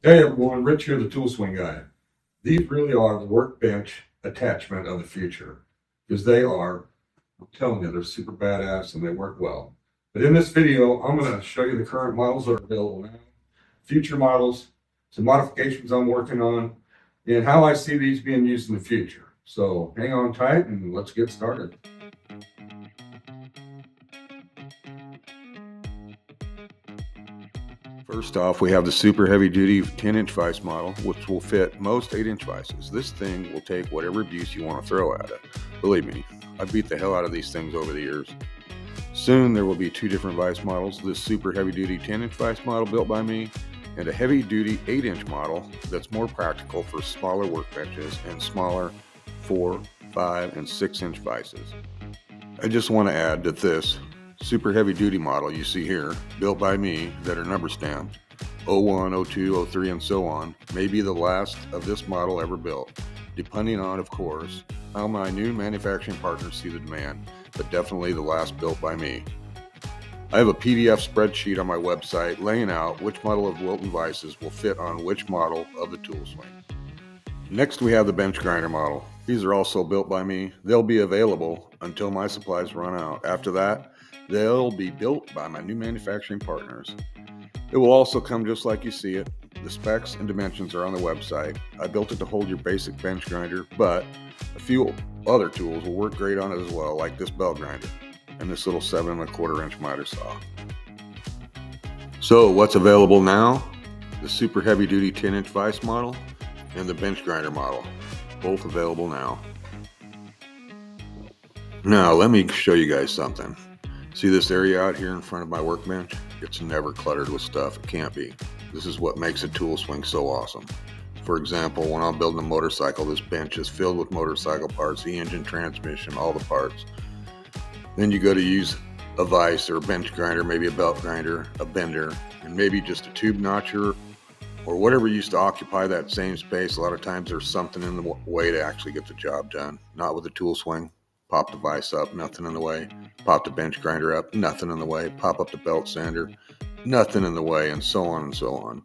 Hey everyone, Rich here, the Tool Swing Guy. These really are the workbench attachment of the future because they are, I'm telling you, they're super badass and they work well. But in this video, I'm going to show you the current models that are available now, future models, some modifications I'm working on, and how I see these being used in the future. So hang on tight and let's get started. First off, we have the super heavy duty 10-inch vise model, which will fit most 8-inch vices. This thing will take whatever abuse you want to throw at it. Believe me, I beat the hell out of these things over the years. Soon there will be two different vise models, this super heavy duty 10-inch vise model built by me, and a heavy duty 8-inch model that's more practical for smaller workbenches and smaller 4, 5, and 6-inch vices. I just want to add that this super heavy duty model you see here, built by me, that are number stamped 01, 02, 03, and so on, may be the last of this model ever built, depending on, of course, how my new manufacturing partners see the demand, but definitely the last built by me. I have a PDF spreadsheet on my website laying out which model of Wilton vices will fit on which model of the tool swing. Next we have the bench grinder model. These are also built by me. They'll be available until my supplies run out. After that, they'll be built by my new manufacturing partners. It will also come just like you see it. The specs and dimensions are on the website. I built it to hold your basic bench grinder, but a few other tools will work great on it as well, like this bell grinder and this little 7 1/4 inch miter saw. So what's available now? The super heavy duty 10-inch vise model and the bench grinder model, both available now. Now let me show you guys something. See this area out here in front of my workbench? It's never cluttered with stuff. It can't be. This is what makes a tool swing so awesome. For example, when I'm building a motorcycle, this bench is filled with motorcycle parts, the engine, transmission, all the parts. Then you go to use a vise or a bench grinder, maybe a belt grinder, a bender, and maybe just a tube notcher or whatever used to occupy that same space. A lot of times there's something in the way to actually get the job done. Not with a tool swing. Pop the vise up, nothing in the way. Pop the bench grinder up, nothing in the way. Pop up the belt sander, nothing in the way, and so on and so on.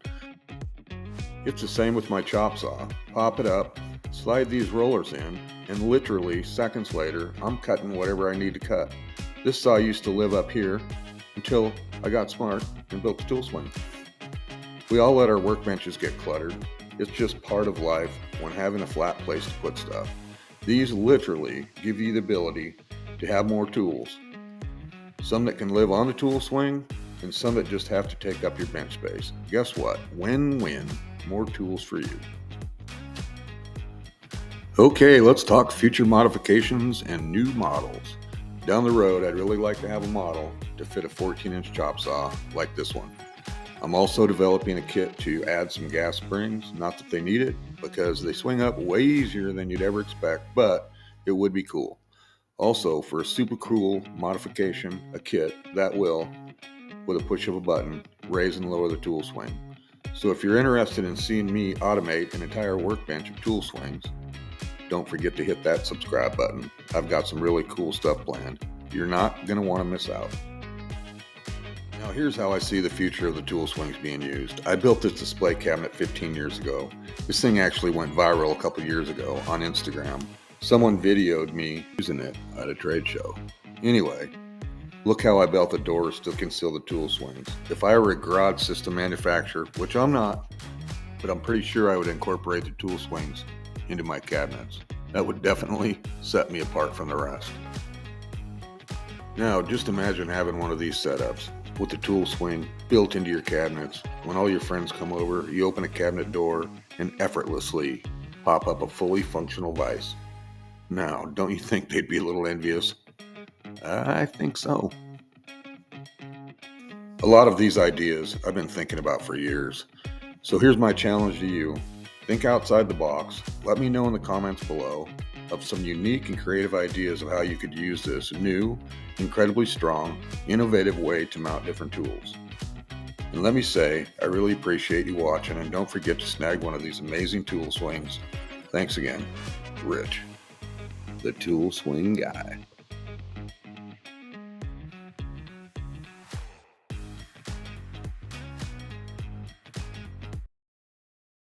It's the same with my chop saw. Pop it up, slide these rollers in, and literally seconds later, I'm cutting whatever I need to cut. This saw used to live up here until I got smart and built the tool swing. We all let our workbenches get cluttered. It's just part of life when having a flat place to put stuff. These literally give you the ability to have more tools. Some that can live on the tool swing and some that just have to take up your bench space. Guess what? Win-win. More tools for you. Okay, let's talk future modifications and new models. Down the road, I'd really like to have a model to fit a 14-inch chop saw like this one. I'm also developing a kit to add some gas springs, not that they need it, because they swing up way easier than you'd ever expect, but it would be cool. Also, for a super cool modification, a kit that will, with a push of a button, raise and lower the tool swing. So if you're interested in seeing me automate an entire workbench of tool swings, don't forget to hit that subscribe button. I've got some really cool stuff planned. You're not going to want to miss out. Now here's how I see the future of the tool swings being used. I built this display cabinet 15 years ago. This thing actually went viral a couple years ago on Instagram. Someone videoed me using it at a trade show. Anyway, look how I built the doors to conceal the tool swings. If I were a garage system manufacturer, which I'm not, but I'm pretty sure I would incorporate the tool swings into my cabinets. That would definitely set me apart from the rest. Now just imagine having one of these setups with the tool swing built into your cabinets. When all your friends come over, you open a cabinet door and effortlessly pop up a fully functional vise. Now, don't you think they'd be a little envious? I think so. A lot of these ideas I've been thinking about for years. So here's my challenge to you. Think outside the box. Let me know in the comments below of some unique and creative ideas of how you could use this new, incredibly strong, innovative way to mount different tools. And let me say, I really appreciate you watching, and don't forget to snag one of these amazing tool swings. Thanks again. Rich, the Tool Swing Guy.